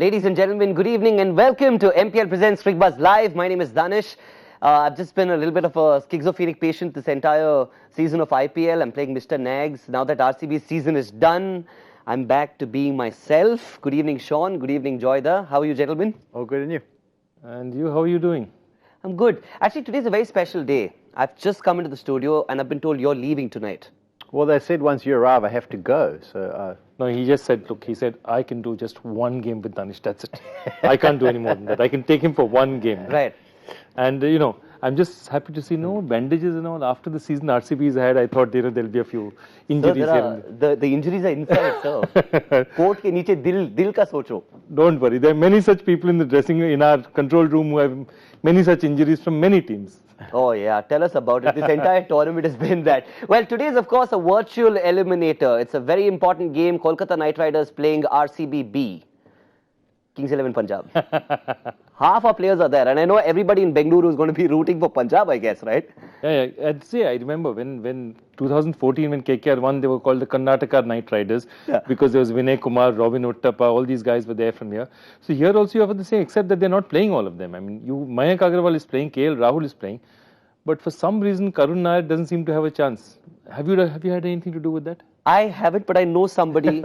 Ladies and gentlemen, good evening and welcome to MPL Presents Cricbuzz Live. My name is Danish. I've just been a little bit of a schizophrenic patient this entire season of IPL. I'm playing Mr. Nags. Now that RCB's season is done, I'm back to being myself. Good evening, Shaun. Good evening, Joyda. How are you, gentlemen? Oh, good, and you? And you, how are you doing? I'm good. Actually, today's a very special day. I've just come into the studio and I've been told you're leaving tonight. Well, they said once you arrive, I have to go. So No, he just said, look, he said, I can do just one game with Danish, that's it. I can't do any more than that. I can take him for one game. Right. And, I'm just happy to see no bandages and all. After the season RCB's had, I thought there'll be a few injuries here. The injuries are inside, sir. Court ke niche dil ka socho. Don't worry. There are many such people in the dressing room, in our control room, who have many such injuries from many teams. Oh yeah, tell us about it. This entire tournament has been that. Well, today is of course a virtual eliminator. It's a very important game. Kolkata Knight Riders playing RCB B. Kings 11 Punjab. Half our players are there, and I know everybody in Bengaluru is going to be rooting for Punjab, I guess, right? Yeah. I'd say I remember when 2014 when KKR won, they were called the Karnataka Knight Riders because there was Vinay Kumar, Robin Uttappa, all these guys were there from here. So here also you have the same, except that they're not playing all of them. I mean, Mayank Agarwal is playing, KL Rahul is playing, but for some reason Karun Nair doesn't seem to have a chance. Have you had anything to do with that? I haven't, but I know somebody.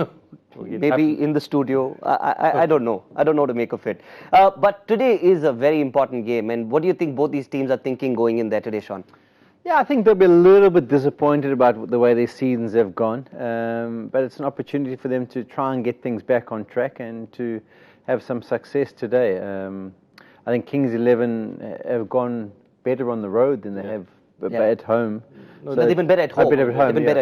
Maybe in the studio. I don't know. I don't know what to make of it. But today is a very important game. And what do you think both these teams are thinking going in there today, Shaun? yeah, I think they'll be a little bit disappointed about the way their seasons have gone. But it's an opportunity for them to try and get things back on track and to have some success today. I think Kings 11 have gone better on the road than they have at home. No, they've been better at home.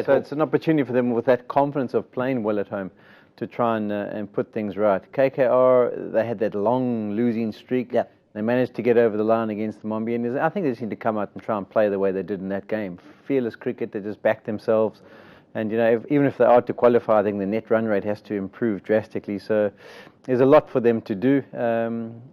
So it's an opportunity for them with that confidence of playing well at home to try and put things right. KKR, they had that long losing streak. Yeah. They managed to get over the line against the Mombi Indians. I think they just need to come out and try and play the way they did in that game. Fearless cricket, they just backed themselves. And, even if they are to qualify, I think the net run rate has to improve drastically. So there's a lot for them to do.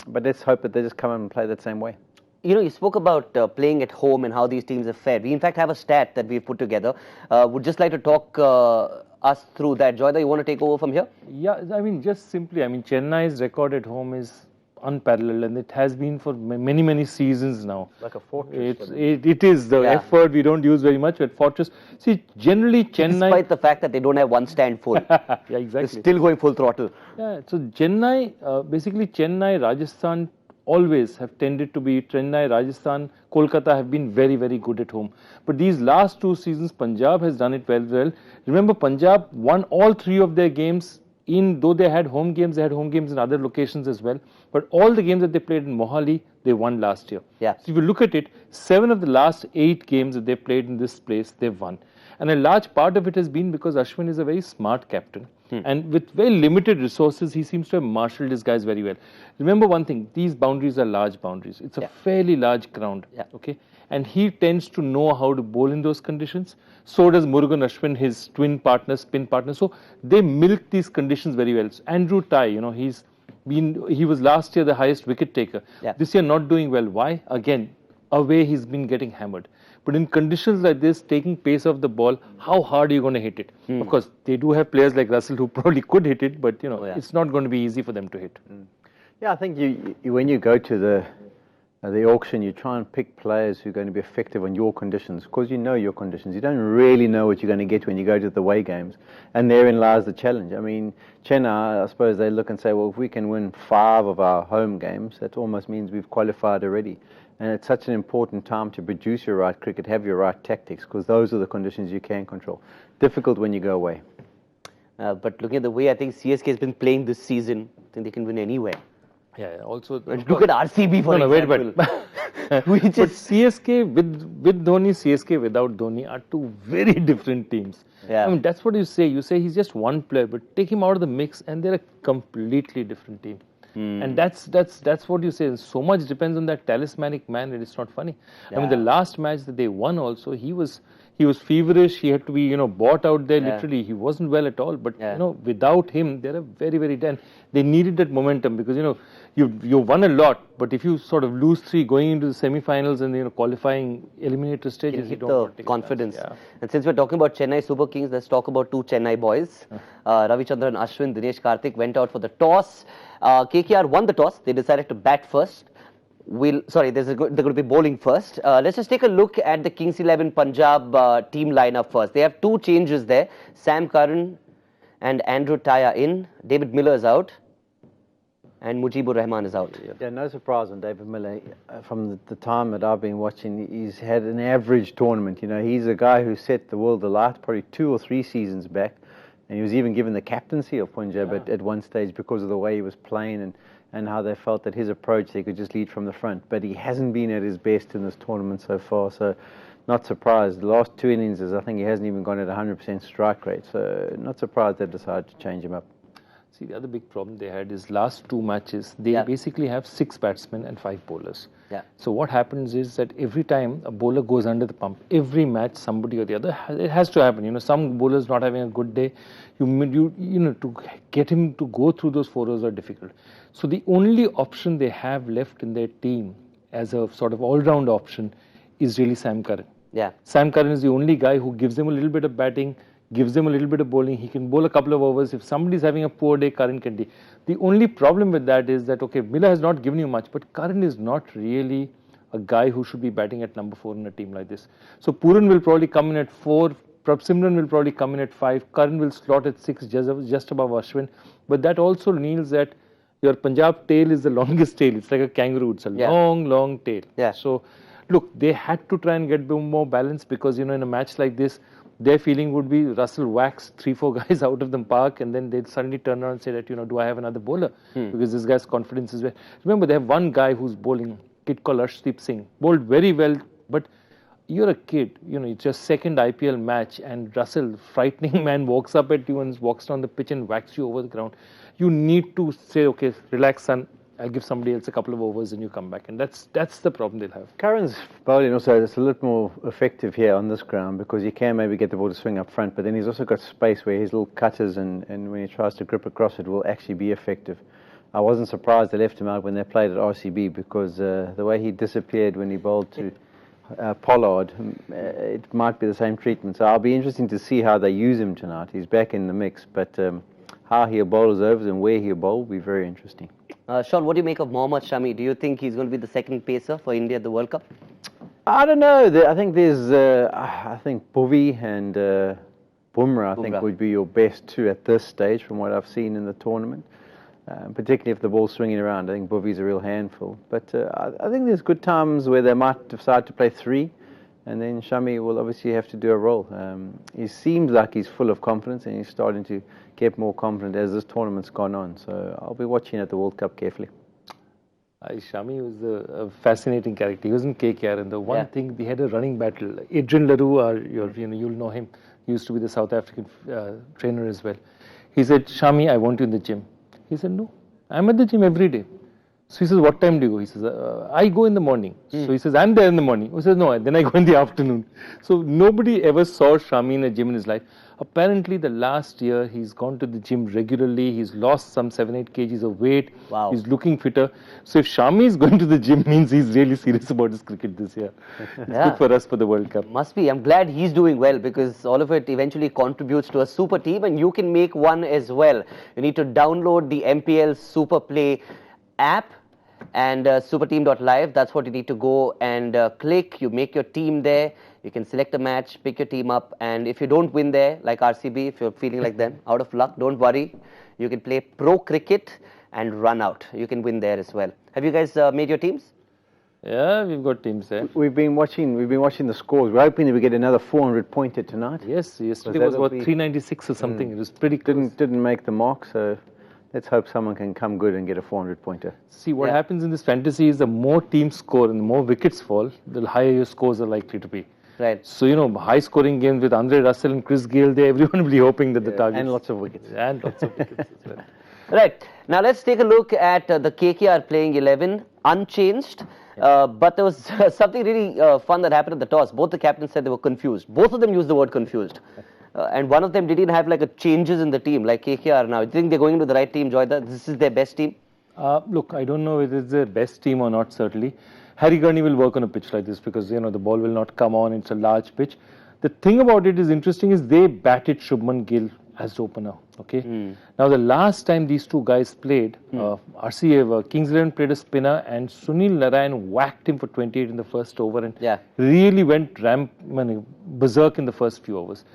But let's hope that they just come out and play that same way. You spoke about playing at home and how these teams have fared. We, in fact, have a stat that we've put together. Would just like to talk us through that. Joyda, you want to take over from here? Yeah, just simply, Chennai's record at home is unparalleled, and it has been for many seasons now. Like a fortress. It is the effort we don't use very much, but fortress. See, generally Chennai, despite the fact that they don't have one stand full. yeah, exactly. They're still going full throttle. Yeah, so basically Chennai, Rajasthan always have tended to be, Chennai, Rajasthan, Kolkata have been very good at home. But these last 2 seasons, Punjab has done it well. Remember, Punjab won all 3 of their games though they had home games in other locations as well. But all the games that they played in Mohali, they won last year. Yeah. So if you look at it, 7 of the last 8 games that they played in this place, they've won. And a large part of it has been because Ashwin is a very smart captain. And with very limited resources, he seems to have marshaled his guys very well. Remember one thing, these boundaries are large boundaries. It's a fairly large ground. Yeah. Okay, and he tends to know how to bowl in those conditions. So does Murugan Ashwin, his twin partner, spin partner. So they milk these conditions very well. So Andrew Tye, he was last year the highest wicket taker. Yeah. This year not doing well. Why? Again, away he's been getting hammered. But in conditions like this, taking pace off the ball, how hard are you going to hit it? Of course, they do have players like Russell who probably could hit it, but it's not going to be easy for them to hit. Yeah, I think when you go to the auction, you try and pick players who are going to be effective on your conditions, because you know your conditions. You don't really know what you're going to get when you go to the away games, and therein lies the challenge. I mean, Chennai, I suppose they look and say, well, if we can win 5 of our home games, that almost means we've qualified already. And it's such an important time to produce your right cricket, have your right tactics, because those are the conditions you can control. Difficult when you go away. But looking at the way I think CSK has been playing this season, I think they can win anywhere. Yeah, also Look at RCB for example. But CSK with Dhoni, CSK without Dhoni are 2 very different teams. Yeah. I mean, that's what you say. You say he's just one player, but take him out of the mix and they're a completely different team. And that's what you say. So much depends on that talismanic man that it's not funny. I mean, the last match that they won also, he was He was feverish. He had to be, bought out there. Yeah. Literally, he wasn't well at all. But Yeah. without him, they're a very, very dead. They needed that momentum because you won a lot. But if you sort of lose 3 going into the semi-finals and qualifying eliminator stages, you hit don't the want to take a confidence. chance. And since we're talking about Chennai Super Kings, let's talk about 2 Chennai boys. Ravichandran Ashwin, Dinesh Karthik went out for the toss. KKR won the toss. They decided to bat first. They're going to be bowling first. Let's just take a look at the Kings 11 Punjab team lineup first. They have 2 changes there. Sam Curran and Andrew Tye are in. David Miller is out. And Mujibur Rahman is out. Yeah, no surprise on David Miller. From the time that I've been watching, he's had an average tournament. He's a guy who set the world alight probably 2 or 3 seasons back. And he was even given the captaincy of Punjab at one stage because of the way he was playing and how they felt that his approach, they could just lead from the front. But he hasn't been at his best in this tournament so far, so not surprised. The last 2 innings, I think he hasn't even gone at 100% strike rate, so not surprised they decided to change him up. See, the other big problem they had is last 2 matches, they basically have 6 batsmen and 5 bowlers. Yeah. So what happens is that every time a bowler goes under the pump, every match somebody or the other, it has to happen. Some bowlers not having a good day, to get him to go through those 4 overs are difficult. So the only option they have left in their team as a sort of all-round option is really Sam Curran. Yeah. Sam Curran is the only guy who gives them a little bit of batting, gives them a little bit of bowling. He can bowl a couple of overs. If somebody's having a poor day, Curran can do. The only problem with that is that, okay, Miller has not given you much, but Curran is not really a guy who should be batting at number 4 in a team like this. So Pooran will probably come in at 4, Simran will probably come in at 5, Curran will slot at 6, just above Ashwin. But that also means that your Punjab tail is the longest tail. It's like a kangaroo. It's a long, long tail. Yeah. So, look, they had to try and get more balance because, in a match like this, their feeling would be Russell whacks 3-4 guys out of the park and then they'd suddenly turn around and say that, do I have another bowler? Because this guy's confidence is there. Remember, they have one guy who's bowling, kid called Arshdeep Singh, bowled very well, but you're a kid, it's your second IPL match and Russell, frightening man, walks up at you and walks down the pitch and whacks you over the ground. You need to say, okay, relax, son. I'll give somebody else a couple of overs and you come back. And that's the problem they'll have. Curran's bowling also is a little more effective here on this ground because he can maybe get the ball to swing up front, but then he's also got space where his little cutters and when he tries to grip across it will actually be effective. I wasn't surprised they left him out when they played at RCB because the way he disappeared when he bowled to Pollard, it might be the same treatment. So I'll be interesting to see how they use him tonight. He's back in the mix, but how he'll bowl his overs and where he'll bowl will be very interesting. Shaun, what do you make of Mohammad Shami? Do you think he's going to be the second pacer for India at the World Cup? I don't know. I think there's, I think Bhuvi and Bumrah, I think, would be your best 2 at this stage from what I've seen in the tournament. Particularly if the ball's swinging around. I think Bhuvi's a real handful. But I think there's good times where they might decide to play 3. And then Shami will obviously have to do a role. He seems like he's full of confidence and he's starting to get more confident as this tournament's gone on. So I'll be watching at the World Cup carefully. Shami was a fascinating character. He was in KKR and the one thing, they had a running battle. Adrian LaRue, you'll know him. He used to be the South African trainer as well. He said, Shami, I want you in the gym. He said, no, I'm at the gym every day. So he says, what time do you go? He says, I go in the morning. So he says, I'm there in the morning. He says, no, then I go in the afternoon. So nobody ever saw Shami in a gym in his life. Apparently, the last year, he's gone to the gym regularly. He's lost some 7-8 kgs of weight. Wow. He's looking fitter. So if Shami is going to the gym, means he's really serious about his cricket this year. It's good for us for the World Cup. Must be. I'm glad he's doing well because all of it eventually contributes to a super team and you can make one as well. You need to download the MPL Super Play app and superteam.live. That's what you need to go and click. You make your team there. You can select a match, pick your team up, and if you don't win there, like RCB, if you're feeling like them, out of luck, don't worry. You can play pro cricket and run out. You can win there as well. Have you guys made your teams? Yeah, we've got teams there. We've been watching the scores. We're hoping that we get another 400-pointer tonight. Yes, yesterday was what, 396 or something. It was pretty close. Didn't make the mark, so let's hope someone can come good and get a 400-pointer. See, what happens in this fantasy is the more teams score and the more wickets fall, the higher your scores are likely to be. Right. So, high-scoring games with Andre Russell and Chris Gayle, everyone will be hoping that the target... And lots of wickets. And lots of wickets as well. Right. Now, let's take a look at the KKR playing 11, unchanged. But there was something really fun that happened at the toss. Both the captains said they were confused. Both of them used the word confused. And one of them didn't have like a changes in the team, like KKR now. Do you think they're going into the right team, Joyda? This is their best team? Look, I don't know if it's their best team or not, certainly. Harry Gurney will work on a pitch like this because, the ball will not come on. It's a large pitch. The thing about it is interesting is they batted Shubman Gill as opener. Okay. Now, the last time these two guys played, Kings 11 played a spinner and Sunil Narine whacked him for 28 in the first over and really went berserk in the first few overs.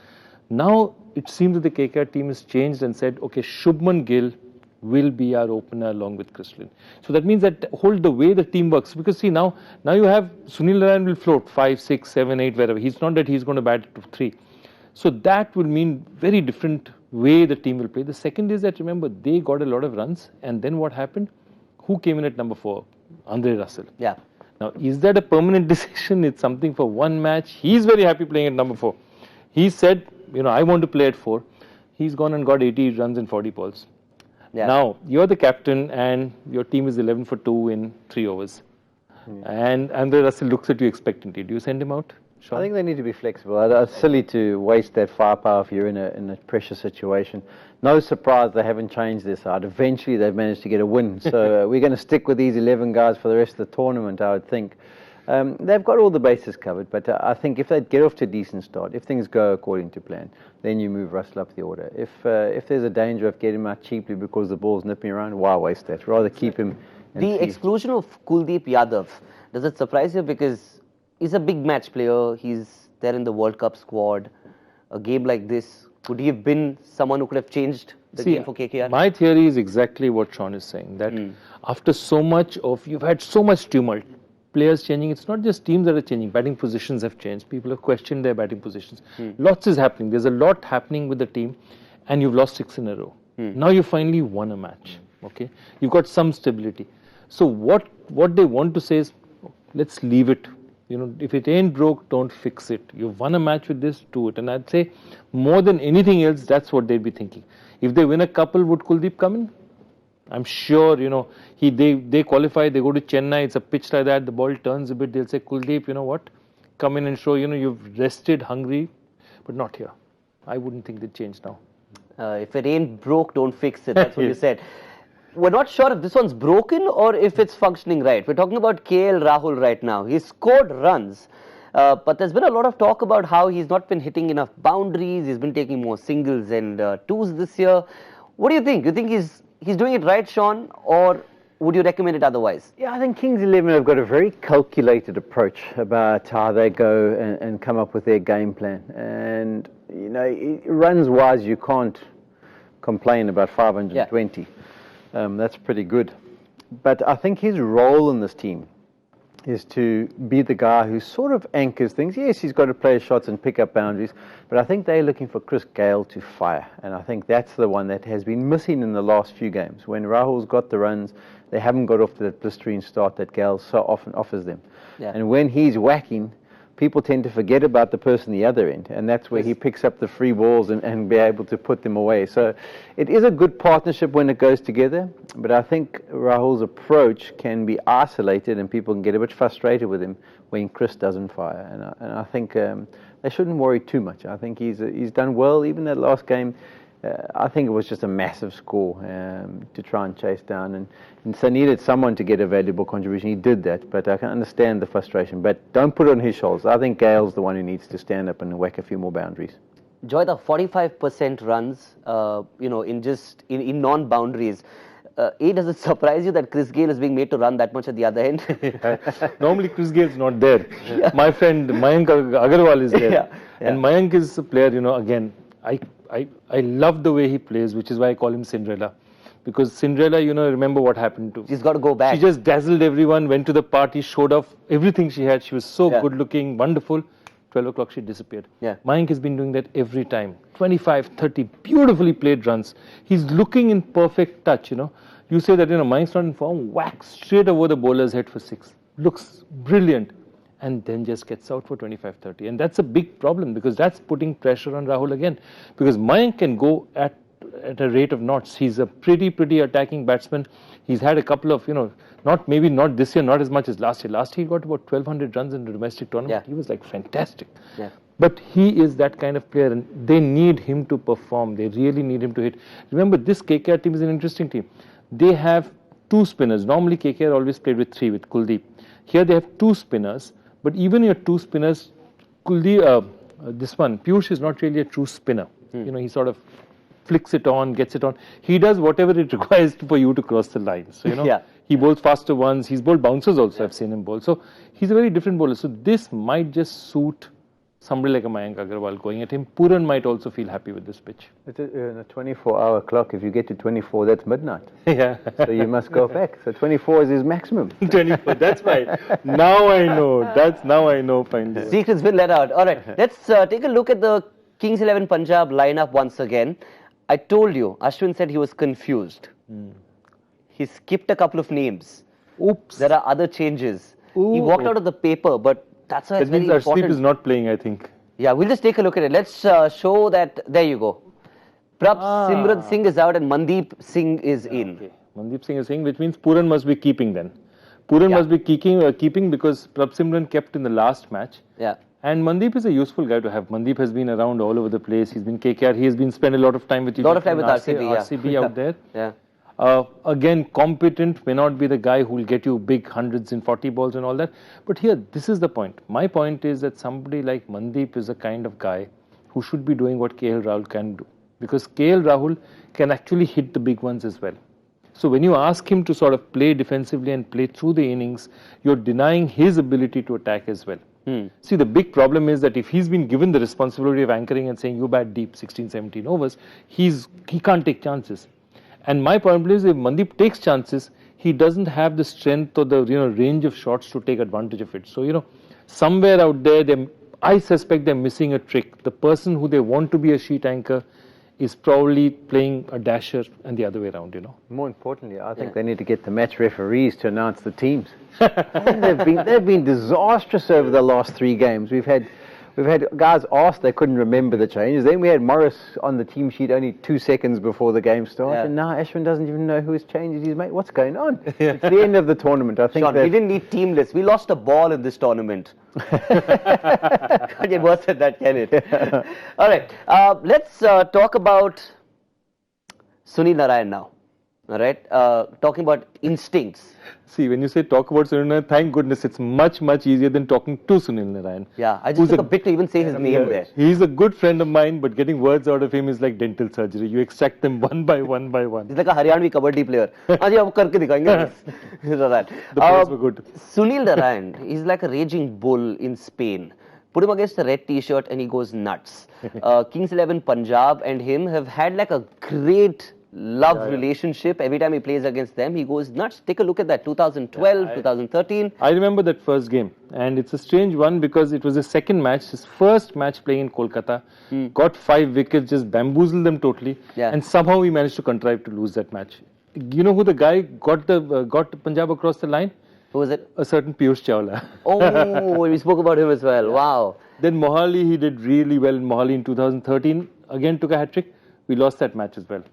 Now, it seems that the KKR team has changed and said, okay, Shubman Gill will be our opener along with Cricbuzz. So that means that hold the way the team works. Because see, now you have Sunil Narine will float 5, 6, 7, 8, wherever. He's not that he's going to bat to 3. So that will mean very different way the team will play. The second is that, remember, they got a lot of runs. And then what happened? Who came in at number 4? Andre Russell. Yeah. Now, is that a permanent decision? It's something for one match. He's very happy playing at number 4. He said, I want to play at 4. He's gone and got 80 runs in 40 balls. Yeah. Now, you're the captain and your team is 11 for 2 in 3 overs. And Andre Russell looks at you expectantly. Do you send him out, Shaun? I think they need to be flexible. It's silly to waste that firepower if you're in a pressure situation. No surprise they haven't changed their side. Eventually they've managed to get a win. So we're going to stick with these 11 guys for the rest of the tournament, I would think. They've got all the bases covered, but I think if they get off to a decent start, if things go according to plan, then you move Russell up the order. If there's a danger of getting him out cheaply because the ball's nipping around, why waste that? Rather keep him. The exclusion of Kuldeep Yadav, does it surprise you? Because he's a big match player. He's there in the World Cup squad. A game like this, could he have been someone who could have changed the game for KKR? My theory is exactly what Shaun is saying, that after so much you've had so much tumult, players changing, it's not just teams that are changing, batting positions have changed, people have questioned their batting positions. Lots is happening, there's a lot happening with the team and you've lost 6 in a row. Now you finally won a match, okay? You've got some stability. So what they want to say is, let's leave it. If it ain't broke, don't fix it. You've won a match with this, do it. And I'd say more than anything else, that's what they'd be thinking. If they win a couple, would Kuldeep come in? I'm sure, they qualify, they go to Chennai, it's a pitch like that, the ball turns a bit, they'll say, Kuldeep, you know what, come in and show, you've rested, hungry, but not here. I wouldn't think they'd change now. If it ain't broke, don't fix it, that's what you said. We're not sure if this one's broken or if it's functioning right. We're talking about KL Rahul right now. He's scored runs, but there's been a lot of talk about how he's not been hitting enough boundaries, he's been taking more singles and twos this year. What do you think? Do you think he's doing it right, Shaun, or would you recommend it otherwise? Yeah, I think Kings 11 have got a very calculated approach about how they go and come up with their game plan. And, runs-wise, you can't complain about 520. That's pretty good. But I think his role in this team is to be the guy who sort of anchors things. Yes, he's got to play shots and pick up boundaries, but I think they're looking for Chris Gayle to fire. And I think that's the one that has been missing in the last few games. When Rahul's got the runs, they haven't got off to that blistering start that Gayle so often offers them. Yeah. And when he's whacking, people tend to forget about the person the other end, and that's where he picks up the free balls and be able to put them away. So it is a good partnership when it goes together, but I think Rahul's approach can be isolated and people can get a bit frustrated with him when Chris doesn't fire. And I think they shouldn't worry too much. I think he's done well. Even that last game, I think it was just a massive score to try and chase down, and so needed someone to get a valuable contribution. He did that, but I can understand the frustration. But don't put it on his shoulders. I think Gale's the one who needs to stand up and whack a few more boundaries. Joy, the 45% runs, in non-boundaries. Does it surprise you that Chris Gayle is being made to run that much at the other end? Normally, Chris Gale's not there. Yeah. My friend Mayank Agarwal is there, and Mayank is a player. Again, I love the way he plays, which is why I call him Cinderella. Because Cinderella, remember what happened to. She's got to go back. She just dazzled everyone, went to the party, showed off everything she had. She was so good looking, wonderful. 12 o'clock she disappeared. Yeah. Mayank has been doing that every time. 25, 30, beautifully played runs. He's looking in perfect touch, You say that, Mayank's not in form, whack straight over the bowler's head for 6. Looks brilliant. And then just gets out for 25-30. And that's a big problem because that's putting pressure on Rahul again. Because Mayank can go at at a rate of knots. He's a pretty attacking batsman. He's had a couple of, maybe not this year, not as much as last year. Last year he got about 1,200 runs in the domestic tournament. Yeah. He was like fantastic. Yeah. But he is that kind of player, and they need him to perform. They really need him to hit. Remember, this KKR team is an interesting team. They have 2 spinners. Normally KKR always played with 3 with Kuldeep. Here they have 2 spinners, but even your 2 spinners, Kuldeep, this one, Piyush is not really a true spinner. He sort of flicks it on, gets it on. He does whatever it requires for you to cross the line. So, Yeah. He bowls faster ones. He's bowled bouncers also, I've seen him bowl. So he's a very different bowler. So this might just suit somebody like a Mayank Agarwal going at him. Puran might also feel happy with this pitch. It's a 24-hour clock. If you get to 24, that's midnight. Yeah. So you must go back. So 24 is his maximum. 24, that's right. Now I know. Now I know finally. Secret's been let out. All right, let's take a look at the Kings 11 Punjab lineup once again. I told you, Ashwin said he was confused. He skipped a couple of names. Oops. There are other changes. He walked out of the paper, but that's why it's That very means important. Arshdeep is not playing, I think. Yeah, we'll just take a look at it. Let's show that. There you go. Simran Singh is out and Mandeep Singh is in. Okay. Mandeep Singh is in, which means Puran must be keeping then. Puran must be keeping because Simran kept in the last match. Yeah. And Mandeep is a useful guy to have. Mandeep has been around all over the place. He's been KKR. He has been spent a lot of time with RCB out there. Yeah. Again, competent, may not be the guy who will get you big hundreds in 40 balls and all that. But here, this is the point. My point is that somebody like Mandeep is a kind of guy who should be doing what KL Rahul can do. Because KL Rahul can actually hit the big ones as well. So when you ask him to sort of play defensively and play through the innings, you're denying his ability to attack as well. See, the big problem is that if he's been given the responsibility of anchoring and saying, you bat deep 16, 17 overs, he can't take chances. And my point is, if Mandeep takes chances, he doesn't have the strength or the range of shots to take advantage of it. So, somewhere out there, I suspect they're missing a trick. The person who they want to be a sheet anchor is probably playing a dasher and the other way around, More importantly, I think they need to get the match referees to announce the teams. they've been disastrous over the last 3 games. We've had guys asked, they couldn't remember the changes. Then we had Morris on the team sheet only 2 seconds before the game started. And now Ashwin doesn't even know who his changes he's made. What's going on? It's the end of the tournament. I think Shaun, we didn't need team lists. We lost a ball in this tournament. Can't get worse than that, can it? All right, let's talk about Sunil Narine now. All right, talking about instincts. See, when you say talk about Sunil Narine, thank goodness it's much easier than talking to Sunil Narine. Yeah, I just took a bit to even say his name there. He's a good friend of mine, but getting words out of him is like dental surgery. You extract them one by one by one. He's like a Haryanvi kabaddi player. The players were good. Sunil Narine is like a raging bull in Spain. Put him against a red t-shirt and he goes nuts. Kings 11 Punjab and him have had like a great love relationship. Every time he plays against them, he goes nuts. Take a look at that. 2012, 2013. I remember that first game, and it's a strange one because it was his second match, his first match playing in Kolkata. Got 5 wickets, just bamboozled them totally, and somehow he managed to contrive to lose that match. You know who the guy got Punjab across the line? Who was it? A certain Piyush Chawla. Oh, we spoke about him as well. Wow. Then Mohali, he did really well in Mohali in 2013. Again took a hat-trick. We lost that match as well.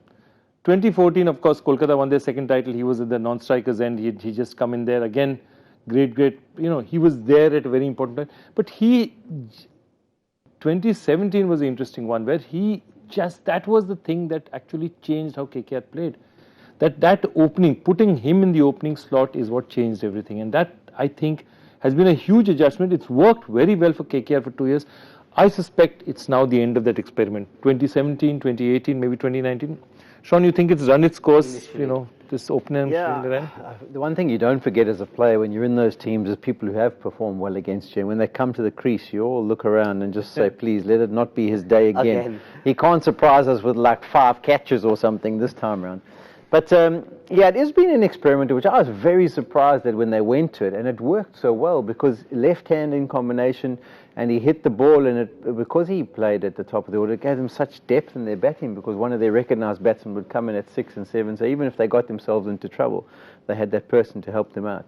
2014, of course, Kolkata won their second title. He was at the non-strikers end. He just come in there again. Great. He was there at a very important time. But 2017 was an interesting one where that was the thing that actually changed how KKR played. That opening, putting him in the opening slot is what changed everything. And that, I think, has been a huge adjustment. It's worked very well for KKR for 2 years. I suspect it's now the end of that experiment. 2017, 2018, maybe 2019. Shaun, you think it's run its course, this opener? Yeah, the one thing you don't forget as a player when you're in those teams is people who have performed well against you. And when they come to the crease, you all look around and just say, please, let it not be his day again. He can't surprise us with like 5 catches or something this time around. But it has been an experiment which I was very surprised at when they went to it. And it worked so well because left hand in combination, and he hit the ball, and because he played at the top of the order, it gave them such depth in their batting because one of their recognised batsmen would come in at 6 and 7. So even if they got themselves into trouble, they had that person to help them out.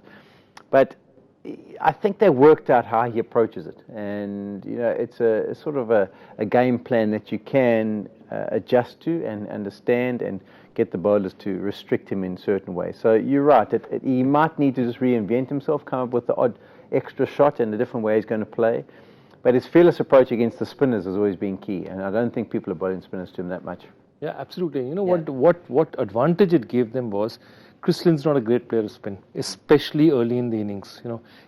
But I think they worked out how he approaches it, and it's a sort of a game plan that you can adjust to and understand and get the bowlers to restrict him in certain ways. So you're right, he might need to just reinvent himself, come up with the odd extra shot and a different way he's going to play. But his fearless approach against the spinners has always been key, and I don't think people are bowling spinners to him that much. Yeah, absolutely. What advantage it gave them was Chris Lynn's not a great player of spin, especially early in the innings.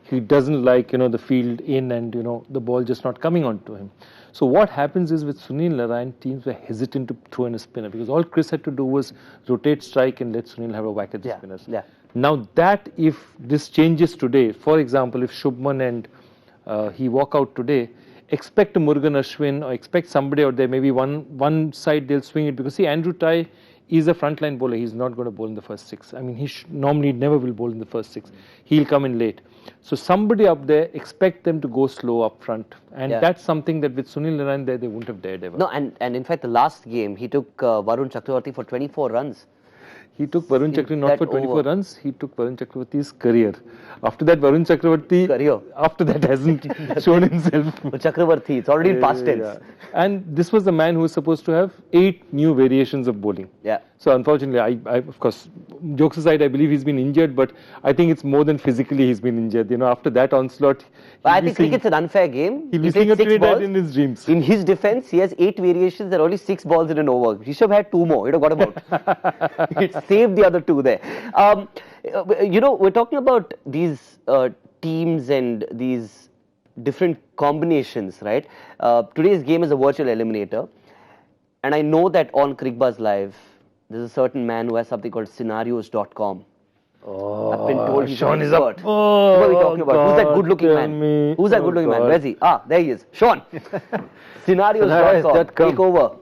He doesn't like the field in and the ball just not coming onto him. So what happens is with Sunil Narine, teams were hesitant to throw in a spinner because all Chris had to do was rotate strike and let Sunil have a whack at the spinners. Yeah. Now that if this changes today, for example, if Shubman and he walk out today, expect a Murugan Ashwin or expect somebody out there, maybe one side they'll swing it because see, Andrew Tye is a frontline bowler. He's not going to bowl in the first 6. I mean, he normally never will bowl in the first 6. He'll come in late. So somebody up there, expect them to go slow up front. And that's something that with Sunil Narine there, they wouldn't have dared ever. No, and in fact, the last game, he took Varun Chakravarti for 24 runs. He took Varun Chakravarti not for 24 runs, he took Varun Chakravarti's career. After that, Varun Chakravarti, after that, hasn't shown himself. Chakravarti, it's already in past tense. Yeah. And this was the man who was supposed to have 8 new variations of bowling. Yeah. So unfortunately, I of course, jokes aside, I believe he's been injured, but I think it's more than physically he's been injured. After that onslaught. But I think cricket's an unfair game. He'll be seeing a Trinidad in his dreams. In his defense, he has 8 variations. There are only 6 balls in an over. He should have had 2 more. He'd have got about. It saved the other 2 there. We're talking about these teams and these different combinations, right? Today's game is a virtual eliminator. And I know that on Cricbuzz Live, there's a certain man who has something called scenarios.com. I've been told he's Shaun is up. What are we talking about? Who's that good-looking man? Who's that good-looking man? Where's he? There he is. Shaun. Scenarios.com. Take over.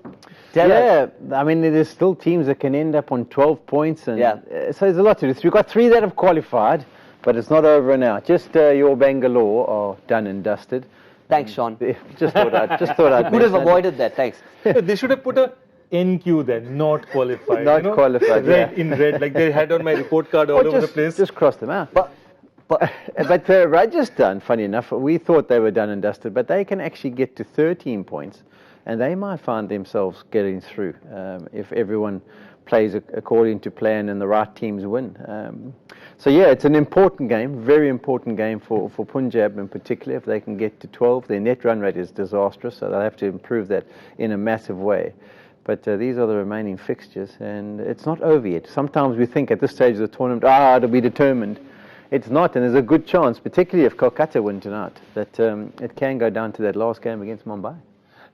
Tell us. I mean, there's still teams that can end up on 12 points. And so there's a lot to this. We've got 3 that have qualified, but it's not over now. Just your Bangalore are done and dusted. Thanks, Shaun. Just thought I'd Could have avoided that. Thanks. They should have put a NQ then, not qualified. Not qualified, in red, like they had on my report card all over the place. Just cross them out. But Rajasthan, funny enough, we thought they were done and dusted, but they can actually get to 13 points, and they might find themselves getting through if everyone plays according to plan and the right teams win. So it's an important game, very important game for Punjab in particular. If they can get to 12, their net run rate is disastrous, so they'll have to improve that in a massive way. But these are the remaining fixtures, and it's not over yet. Sometimes we think at this stage of the tournament, it'll be determined. It's not, and there's a good chance, particularly if Kolkata win tonight, that it can go down to that last game against Mumbai.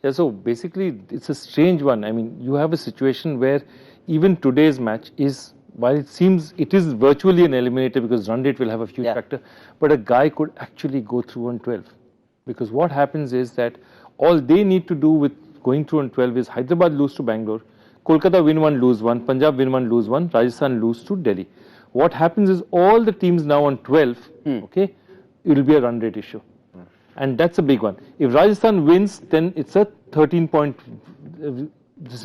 Yeah, so basically, it's a strange one. I mean, you have a situation where even today's match is, while it seems it is virtually an eliminator because run rate will have a huge factor, but a guy could actually go through on 12. Because what happens is that all they need to do with going through on 12 is Hyderabad lose to Bangalore, Kolkata win 1, lose 1, Punjab win 1, lose 1, Rajasthan lose to Delhi. What happens is all the teams now on 12, it will be a run rate issue. And that's a big one. If Rajasthan wins, then it's a 13-point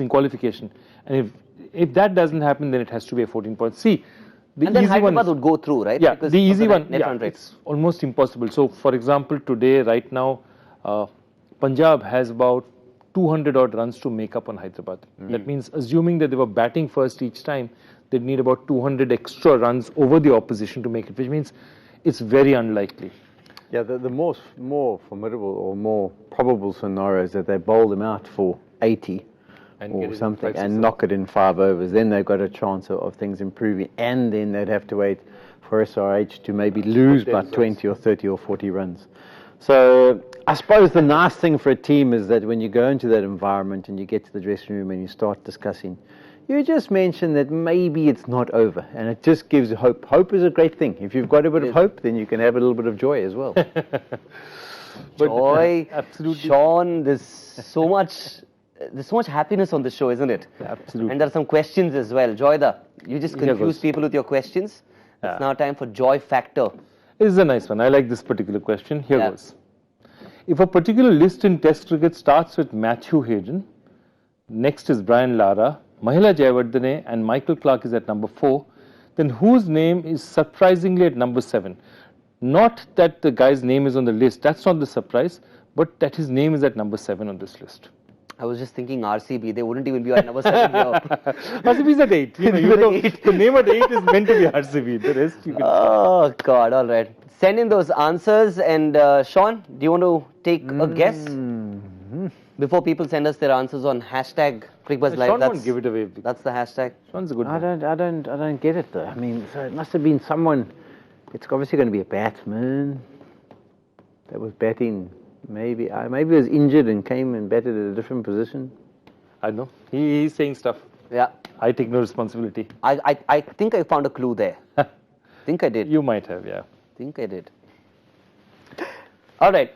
qualification. And if that doesn't happen, then it has to be a 14-point. See, and then Hyderabad would go through, right? Yeah, because the easy one, it's almost impossible. So, for example, today, right now, Punjab has about 200 odd runs to make up on Hyderabad. That means, assuming that they were batting first each time, they'd need about 200 extra runs over the opposition to make it, which means it's very unlikely. Yeah, the more formidable or more probable scenario is that they bowl them out for 80 or something and knock it in 5 overs. Then they've got a chance of things improving, and then they'd have to wait for SRH to maybe lose by 20 or 30 or 40 runs. So I suppose the nice thing for a team is that when you go into that environment and you get to the dressing room and you start discussing, you just mention that maybe it's not over, and it just gives hope. Hope is a great thing. If you've got a bit of hope, then you can have a little bit of joy as well. Joy, absolutely. Shaun, there's so much happiness on the show, isn't it? Absolutely. And there are some questions as well. Joyda, you just confuse people with your questions. It's now time for Joy Factor. This is a nice one. I like this particular question. Here goes. If a particular list in Test cricket starts with Matthew Hayden, next is Brian Lara, Mahela Jayawardene and Michael Clarke is at number 4, then whose name is surprisingly at number 7? Not that the guy's name is on the list, that's not the surprise, but that his name is at number 7 on this list. I was just thinking RCB, they wouldn't even be at number 7 here. RCB is at 8. The name at 8 is meant to be RCB. The rest you can. Oh, God, all right. Send in those answers. And Shaun, do you want to take a guess? Before people send us their answers on hashtag Cricbuzz Live. Shaun won't give it away. That's the hashtag. Shaun's a good I one. don't get it though. I mean, so it must have been someone. It's obviously going to be a batsman that was batting. Maybe he was injured and came and batted at a different position. I know. He's saying stuff. Yeah. I take no responsibility. I think I found a clue there. Think I did. You might have, yeah. Think I did. All right.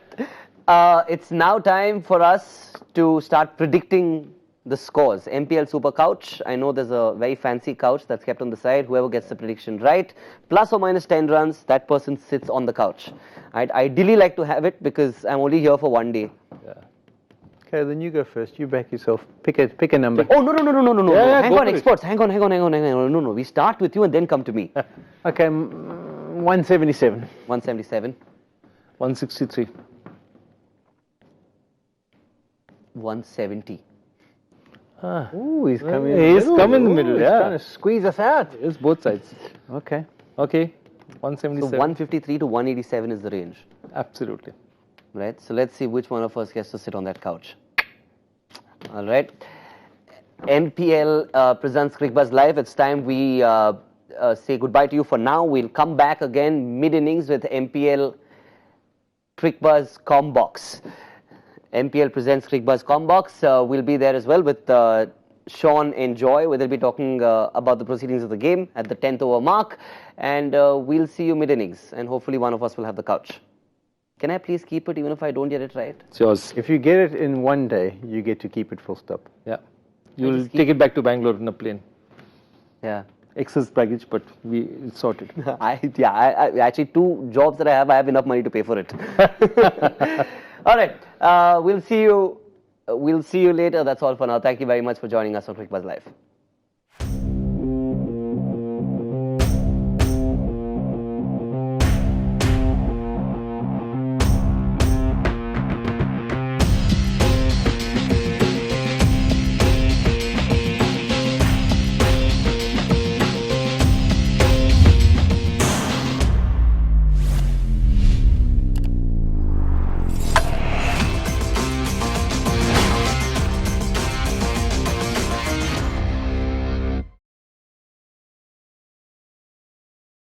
It's now time for us to start predicting the scores. MPL Super Couch. I know there's a very fancy couch that's kept on the side. Whoever gets the prediction right, plus or minus 10 runs, that person sits on the couch. I'd ideally like to have it because I'm only here for one day. Yeah. Okay, then you go first. You back yourself. Pick a number. Oh, no. Yeah, Hang go on, for it. experts. Hang on. No. We start with you and then come to me. Okay, 177. 177. 163. 170. Ooh, he's coming. He's come in the middle, He's yeah. trying to squeeze us out. It's both sides. Okay. Okay. So 177. 153 to 187 is the range. Absolutely. Right, so let's see which one of us gets to sit on that couch. All right. MPL presents Cricbuzz Live. It's time we say goodbye to you for now. We'll come back again mid-innings with MPL Cricbuzz Combox. MPL presents Cricbuzz Combox. We'll be there as well with Shaun and Joy, where they'll be talking about the proceedings of the game at the 10th over mark. And we'll see you mid-innings. And hopefully one of us will have the couch. Can I please keep it even if I don't get it right? It's yours. If you get it in one day, you get to keep it full stop. Yeah. You'll take it back to Bangalore in a plane. Yeah. Excess baggage, but it's sorted. I actually 2 jobs that I have enough money to pay for it. All right. We'll see you later. That's all for now. Thank you very much for joining us on Cricbuzz Live.